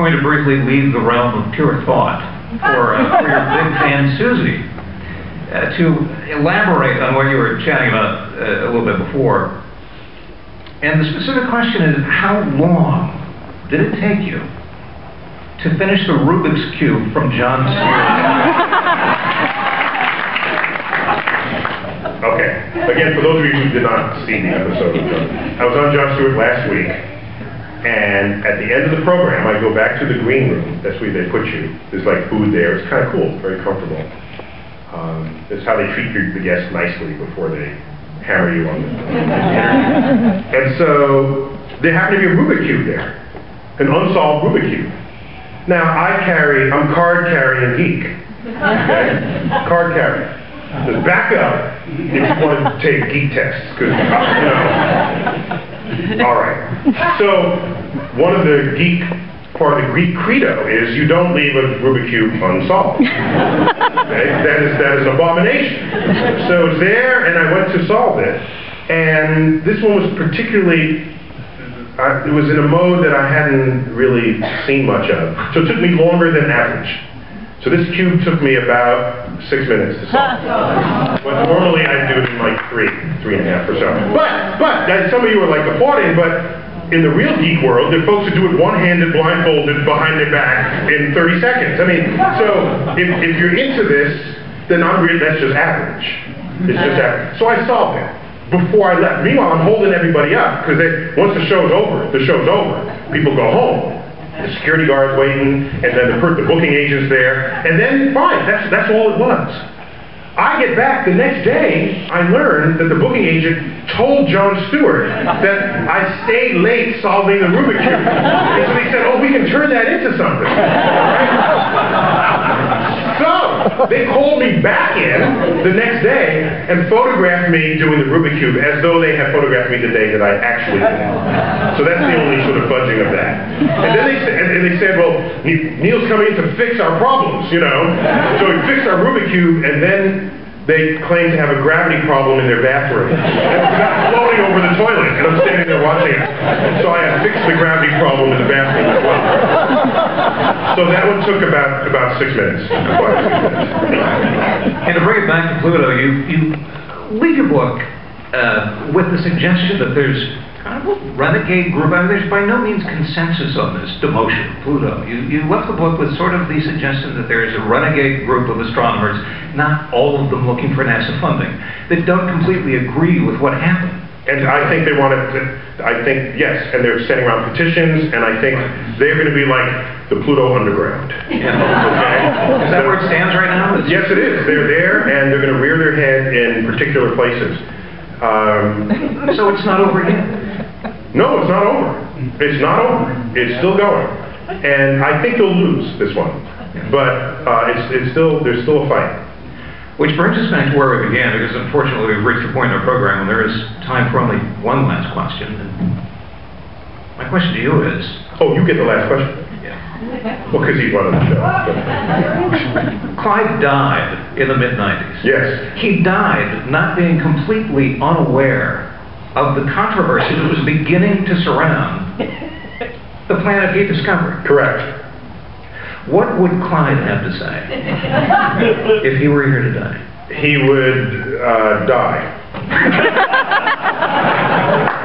going to briefly leave the realm of pure thought for your big fan, Susie, to elaborate on what you were chatting about a little bit before. And the specific question is, how long did it take you to finish the Rubik's Cube from Jon Stewart? Okay, again, for those of you who did not see the episode, I was on Jon Stewart last week, and at the end of the program, I go back to the green room. That's where they put you. There's like food there. It's kind of cool, very comfortable. It's how they treat the guests nicely before they hammer you on the And so, there happened to be a Rubik Cube there, an unsolved Rubik Cube. Now, I'm card-carrying geek, okay? Card-carrying. Just back up if you want to take geek tests, because, all right. So, one of the geek part of the Greek credo is you don't leave a Rubik Cube unsolved. Okay? That is an abomination. So it's there, and I went to solve it. And this one was particularly, it was in a mode that I hadn't really seen much of. So it took me longer than average. So this cube took me about 6 minutes to solve. But normally I do it in like 3.5 or so. But some of you are like applauding, but in the real geek world, there are folks who do it one-handed, blindfolded, behind their back in 30 seconds. I mean, so if you're into this, then that's just average. It's just average. So I solved it before I left. Meanwhile, I'm holding everybody up, because once the show's over, people go home. The security guard's waiting, and then the booking agent's there, and then fine, that's all it was. I get back the next day, I learned that the booking agent told Jon Stewart that I stayed late solving the Rubik Cube. And so he said, oh, we can turn that into something. So, they called me back in the next day and photographed me doing the Rubik Cube as though they had photographed me the day that I actually did it. So that's the only sort of fudging of that. And then they said, well, Neil's coming in to fix our problems, you know. So he fixed our Rubik Cube, and then they claimed to have a gravity problem in their bathroom. And it got floating over the toilet, and I'm standing there watching it. So I had fixed the gravity problem in the bathroom as well. So that one took about 6 minutes. And to bring it back to Pluto, you leave your book with the suggestion that there's kind of a renegade group. I mean, there's by no means consensus on this demotion of Pluto. You left the book with sort of the suggestion that there is a renegade group of astronomers, not all of them looking for NASA funding, that don't completely agree with what happened. And I think they want to, yes, and they're sending around petitions, and I think they're going to be like the Pluto Underground. Yeah. Okay. Is that where it stands right now? Yes, it is. They're there, and they're going to rear their head in particular places. So it's not over yet? No, it's not over. It's not over. It's still going. And I think they'll lose this one. But there's still a fight. Which brings us back to where we began, because unfortunately we've reached a point in our program when there is time for only one last question. And my question to you is... Oh, you get the last question? Yeah. Well, because he's running the show. Clive died in the mid-90s. Yes. He died not being completely unaware of the controversy that was beginning to surround the planet he discovered. Correct. What would Clyde have to say if he were here today? He would die.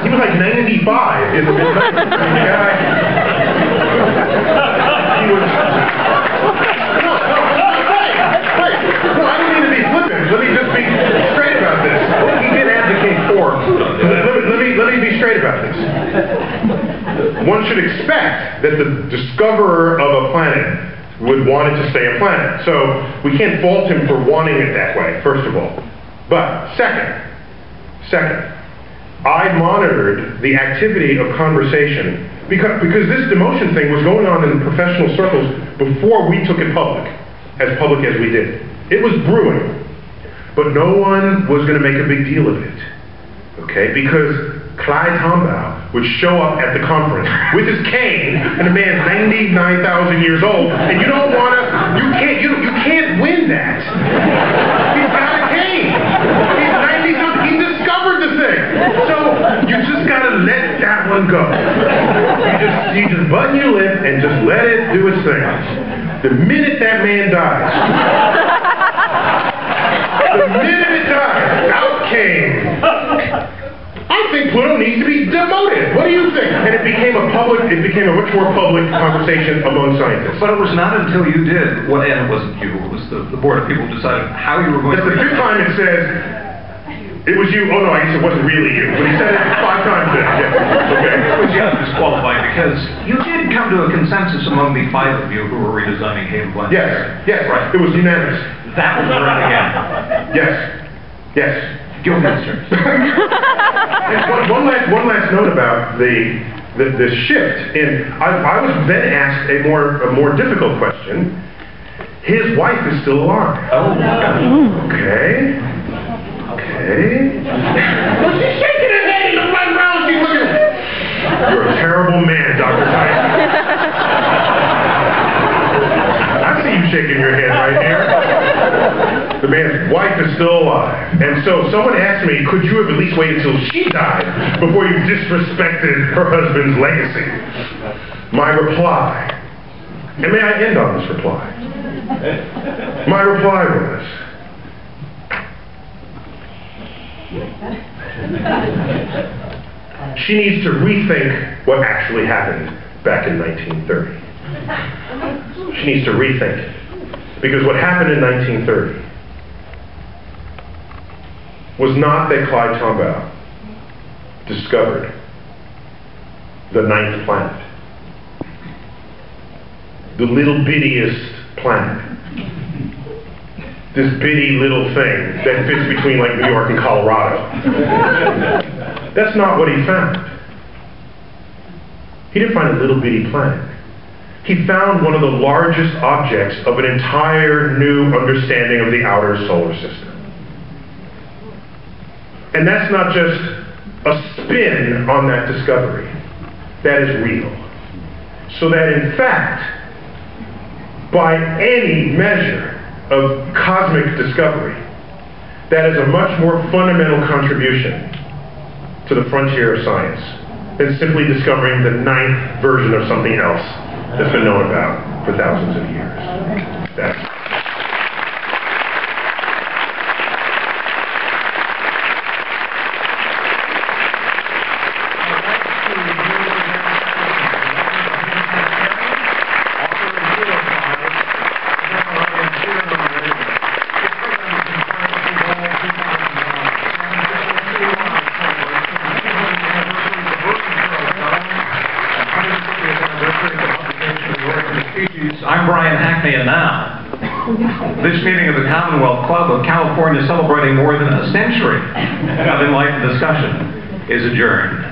He was like 95 in the mid-90s. The guy... He was... No, I don't mean to be flippant. Let me just be straight about this. He did advocate for Pluto. Let me be straight about this. One should expect that the discoverer of a planet would want it to stay a planet. So we can't fault him for wanting it that way, first of all. But second, I monitored the activity of conversation because this demotion thing was going on in professional circles before we took it public as we did. It was brewing, but no one was going to make a big deal of it, okay? Because Clyde Tombaugh would show up at the conference with his cane, and the man's 99,000 years old, and you don't want to, you can't win that. He's got a cane. He's 90-something. He discovered the thing. So you just got to let that one go. You just button your lip and just let it dies, the minute that man dies, the minute it dies, out came, I think Pluto needs to be demoted. What do you think? And it became a much more public conversation among scientists. But it was not until you did, well, and it wasn't you, it was the board of people who decided how you were going That's to... the fifth time it says, it was you. Oh no, I guess it wasn't really you. But he said it 5 times then. Yeah. Okay. It was disqualified because you did come to a consensus among the 5 of you who were redesigning Haven Blend. Yes. Right. It was unanimous. That was run again. Yes. Guilty, sir. One last note about the shift. I was then asked a more difficult question. His wife is still alive. Oh, my God. Okay. Well, she's shaking her head in the front row. She's looking. You're a terrible man, Dr. Tyson. I see you shaking your head right here. The man's wife is still alive. And so someone asked me, could you have at least waited until she died before you disrespected her husband's legacy? My reply, and may I end on this reply? My reply was, she needs to rethink what actually happened back in 1930. She needs to rethink it. Because what happened in 1930 was not that Clyde Tombaugh discovered the 9th planet. The little bittiest planet. This bitty little thing that fits between like New York and Colorado. That's not what he found. He didn't find a little bitty planet. He found one of the largest objects of an entire new understanding of the outer solar system. And that's not just a spin on that discovery. That is real. So that in fact, by any measure of cosmic discovery, that is a much more fundamental contribution to the frontier of science than simply discovering the 9th version of something else that's been known about for thousands of years. That's And now, this meeting of the Commonwealth Club of California celebrating more than a century of enlightened discussion is adjourned.